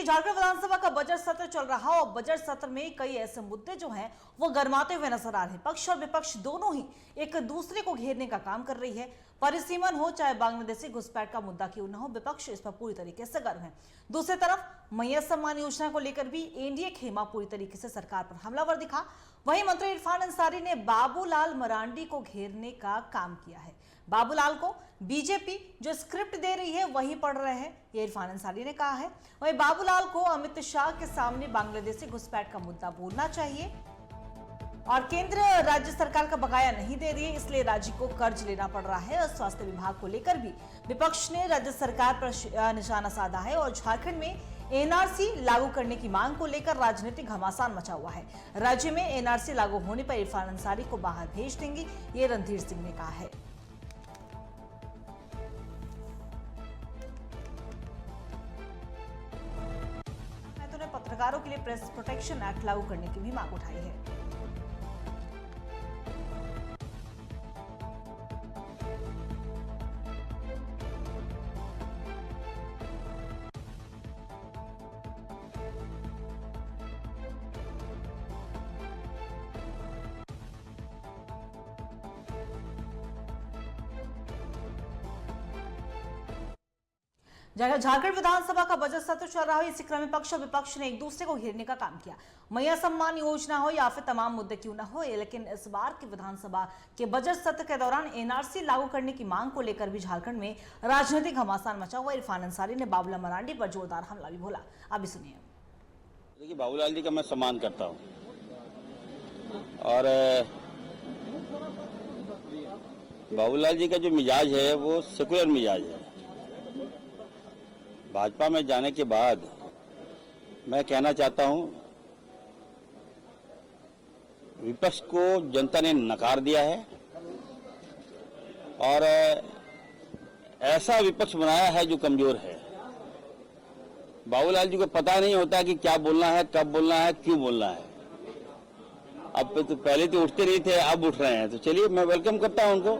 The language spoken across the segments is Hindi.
झारखंड विधानसभा का बजट सत्र चल रहा और बजट सत्र में कई ऐसे मुद्दे जो हैं वो गरमाते हुए नजर आ रहे हैं। पक्ष और विपक्ष दोनों ही एक दूसरे को घेरने का काम कर रही है। परिसीमन हो चाहे बांग्लादेशी घुसपैठ का मुद्दा क्यों न हो, विपक्ष इस पर पूरी तरीके से गर्म है। दूसरी तरफ मैया सम्मान योजना को लेकर भी एनडीए खेमा पूरी तरीके से सरकार पर हमलावर दिखा। वहीं मंत्री इरफान अंसारी ने बाबूलाल मरांडी को घेरने का काम किया है। बाबूलाल को बीजेपी जो स्क्रिप्ट दे रही है वही पढ़ रहे हैं, ये इरफान अंसारी ने कहा है। वहीं बाबूलाल को अमित शाह के सामने बांग्लादेशी घुसपैठ का मुद्दा बोलना चाहिए और केंद्र राज्य सरकार का बकाया नहीं दे रही है, इसलिए राज्य को कर्ज लेना पड़ रहा है। और स्वास्थ्य विभाग को लेकर भी विपक्ष ने राज्य सरकार पर निशाना साधा है और झारखंड में एनआरसी लागू करने की मांग को लेकर राजनीतिक घमासान मचा हुआ है। राज्य में एनआरसी लागू होने पर इरफान अंसारी को बाहर भेज देंगे, ये रणधीर सिंह ने कहा है। पत्रकारों के लिए प्रेस प्रोटेक्शन एक्ट लागू करने की भी मांग उठाई है। झारखंड विधानसभा का बजट सत्र चल रहा है, इसी क्रम में पक्ष और विपक्ष ने एक दूसरे को घेरने का काम किया। मैया सम्मान योजना हो या फिर तमाम मुद्दे क्यों ना हो, लेकिन इस बार के विधानसभा के बजट सत्र के दौरान एनआरसी लागू करने की मांग को लेकर भी झारखंड में राजनीतिक घमासान मचा हुआ। इरफान अंसारी ने बाबूलाल मरांडी पर जोरदार हमला भी बोला। अभी सुनिए। देखिए, बाबूलाल जी का मैं सम्मान करता हूँ और बाबूलाल जी का जो मिजाज है वो सेकुलर मिजाज है। भाजपा में जाने के बाद मैं कहना चाहता हूं, विपक्ष को जनता ने नकार दिया है और ऐसा विपक्ष बनाया है जो कमजोर है। बाबूलाल जी को पता नहीं होता कि क्या बोलना है, कब बोलना है, क्यों बोलना है। अब तो पहले तो उठते नहीं थे, अब उठ रहे हैं, तो चलिए मैं वेलकम करता हूं उनको।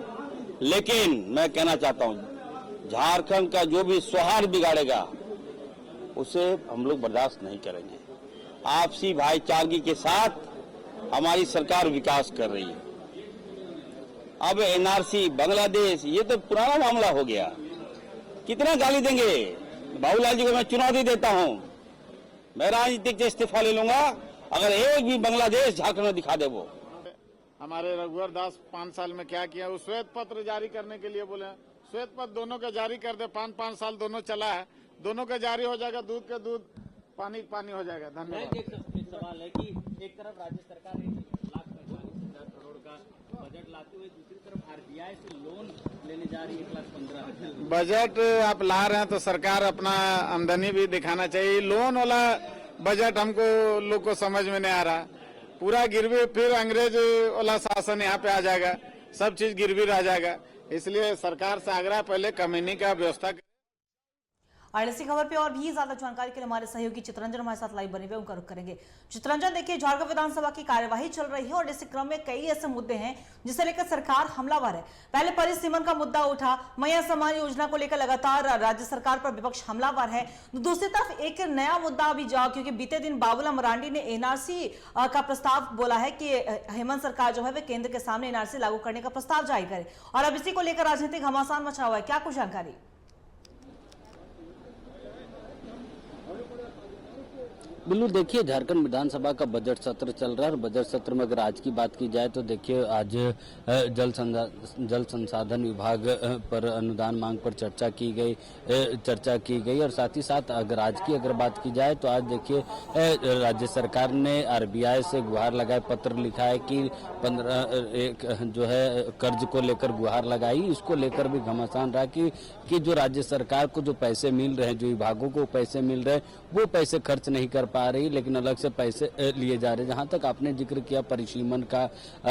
लेकिन मैं कहना चाहता हूं, झारखंड का जो भी सौहार्द बिगाड़ेगा उसे हम लोग बर्दाश्त नहीं करेंगे। आपसी भाईचारगी के साथ हमारी सरकार विकास कर रही है। अब एनआरसी, बांग्लादेश, ये तो पुराना मामला हो गया। कितना गाली देंगे? बाबूलाल जी को मैं चुनौती देता हूं, मैं राजनीतिक से इस्तीफा ले लूंगा अगर एक भी बांग्लादेश झारखंड में दिखा दे। वो हमारे रघुवर दास 5 साल में क्या किया, वो श्वेत पत्र जारी करने के लिए बोले। श्वेत पत्र दोनों का जारी कर दे, 5-5 साल दोनों चला है, दोनों का जारी हो जाएगा, दूध का दूध, पानी पानी हो जाएगा। धन्यवाद। एक सवाल है कि एक तरफ राज्य सरकार 1,45,000 करोड़ का बजट लाते हुए दूसरी तरफ आरबीआई से लोन लेने जा रही है 1,15,000। बजट आप ला रहे हैं तो सरकार अपना आमदनी भी दिखाना चाहिए। लोन वाला बजट हमको लोग को समझ में नहीं आ रहा। पूरा गिरवी, फिर अंग्रेज वाला शासन यहाँ पे आ जाएगा, सब चीज गिरवी रह जाएगा। इसलिए सरकार से आग्रह, पहले कमीनी का व्यवस्था। और इसी खबर पे और भी ज्यादा जानकारी के लिए हमारे सहयोगी चित्रंजन हमारे साथ लाइव बने हुए, उनका रुख करेंगे। चित्रंजन, देखिए झारखंड विधानसभा की कार्यवाही चल रही है और इस क्रम में कई ऐसे मुद्दे हैं जिसे लेकर सरकार हमलावर है। पहले परिसीमन का मुद्दा उठा, मैया सम्मान योजना को लेकर लगातार राज्य सरकार पर विपक्ष हमलावर है। दूसरी तरफ एक नया मुद्दा अभी जाओ, क्योंकि बीते दिन बाबूलाल मरांडी ने एनआरसी का प्रस्ताव बोला है कि हेमंत सरकार जो है वे केंद्र के सामने एनआरसी लागू करने का प्रस्ताव जारी करे और अब इसी को लेकर राजनीतिक घमासान मचा हुआ है। क्या कुछ जानकारी? बिल्कुल, देखिए झारखंड विधानसभा का बजट सत्र चल रहा है और बजट सत्र में अगर आज की बात की जाए तो देखिए आज जल संसाधन विभाग पर अनुदान मांग पर चर्चा की गई और साथ ही साथ अगर बात की जाए तो आज देखिए राज्य सरकार ने आरबीआई से गुहार लगाए, पत्र लिखा है कि 15 जो है कर्ज को लेकर गुहार लगाई। इसको लेकर भी घमासान रहा कि जो राज्य सरकार को जो पैसे मिल रहे हैं, जो विभागों को पैसे मिल रहे हैं, वो पैसे खर्च नहीं कर पा रही, लेकिन अलग से पैसे लिए जा रहे हैं। जहां तक आपने जिक्र किया परिसीमन का,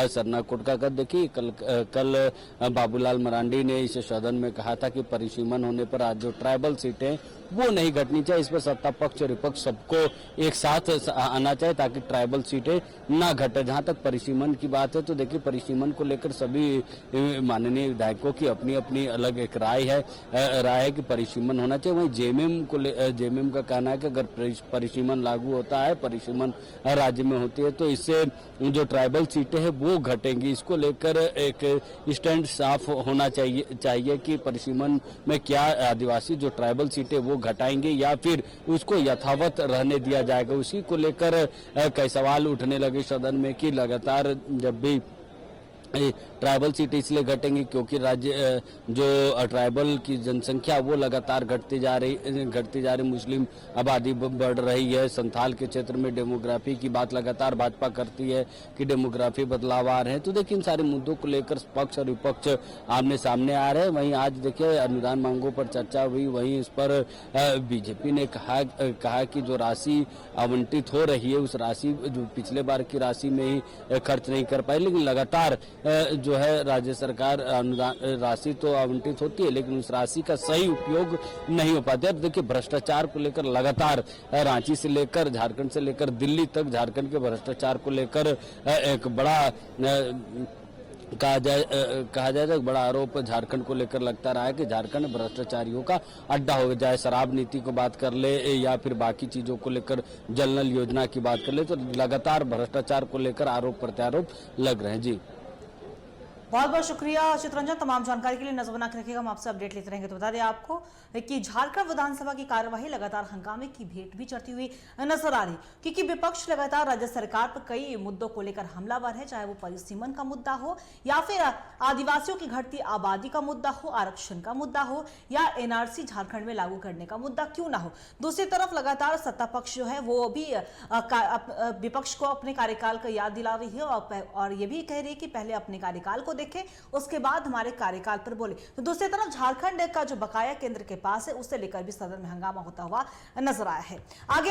सरना कोट का, देखिए कल बाबूलाल मरांडी ने इस सदन में कहा था कि परिसीमन होने पर आज जो ट्राइबल सीटें वो नहीं घटनी चाहिए। इस पर सत्ता पक्ष और विपक्ष सबको एक साथ आना चाहिए ताकि ट्राइबल सीटें ना घटे। जहां तक परिसीमन की बात है तो देखिए परिसीमन को लेकर सभी माननीय विधायकों की अपनी अपनी अलग एक राय है कि परिसीमन होना चाहिए। वहीं जेएमएम का कहना है कि अगर परिसीमन लागू होता है, परिसीमन राज्य में होती है तो इससे जो ट्राइबल सीटें हैं वो घटेंगी। इसको लेकर एक स्टैंड साफ होना चाहिए कि परिसीमन में क्या आदिवासी जो ट्राइबल सीटें वो घटाएंगे या फिर उसको यथावत रहने दिया जाएगा। उसी को लेकर कई सवाल उठने लगे सदन में कि लगातार जब भी ट्राइबल सीट इसलिए घटेंगी क्योंकि राज्य जो ट्राइबल की जनसंख्या वो लगातार घटती जा रही, मुस्लिम आबादी बढ़ रही है। संथाल के क्षेत्र में डेमोग्राफी की बात लगातार भाजपा करती है कि डेमोग्राफी बदलाव आ रहे हैं। तो देखिए इन सारे मुद्दों को लेकर पक्ष और विपक्ष आमने सामने आ रहे हैं। वहीं आज देखिए अनुदान मांगों पर चर्चा हुई, वहीं इस पर बीजेपी ने कहा कि जो राशि आवंटित हो रही है उस राशि जो पिछले बार की राशि में ही खर्च नहीं कर पाई, लेकिन लगातार जो है राज्य सरकार अनुदान राशि तो आवंटित होती है लेकिन उस राशि का सही उपयोग नहीं हो पाता है। देखिए भ्रष्टाचार को लेकर लगातार रांची से लेकर झारखंड से लेकर दिल्ली तक झारखंड के भ्रष्टाचार को लेकर एक बड़ा कहा जाए तो बड़ा आरोप झारखंड को लेकर लगता रहा है कि झारखंड भ्रष्टाचारियों का अड्डा हो जाए। शराब नीति को बात कर ले या फिर बाकी चीजों को लेकर जल नल योजना की बात कर ले तो लगातार भ्रष्टाचार को लेकर आरोप प्रत्यारोप लग रहे हैं। जी बहुत बहुत शुक्रिया चित्रंजन, तमाम जानकारी के लिए नजर बना के रखिएगा। हम आपसे अपडेट लेते रहेंगे। तो बता दें आपको कि झारखंड विधानसभा की कार्यवाही लगातार हंगामे की भेंट भी चढ़ती हुई नजर आ रही, क्योंकि विपक्ष लगातार राज्य सरकार पर कई मुद्दों को लेकर हमलावर है, चाहे वो परिसीमन का मुद्दा हो या फिर आदिवासियों की घटती आबादी का मुद्दा हो, आरक्षण का मुद्दा हो या एनआरसी झारखंड में लागू करने का मुद्दा क्यों ना हो। दूसरी तरफ लगातार सत्ता पक्ष जो है वो भी विपक्ष को अपने कार्यकाल का याद दिला रही है और ये भी कह रही है कि पहले अपने कार्यकाल को देखें उसके बाद हमारे कार्यकाल पर बोले। तो दूसरी तरफ झारखंड का जो बकाया केंद्र के पास है उसे लेकर भी सदन में हंगामा होता हुआ नजर आया है। आगे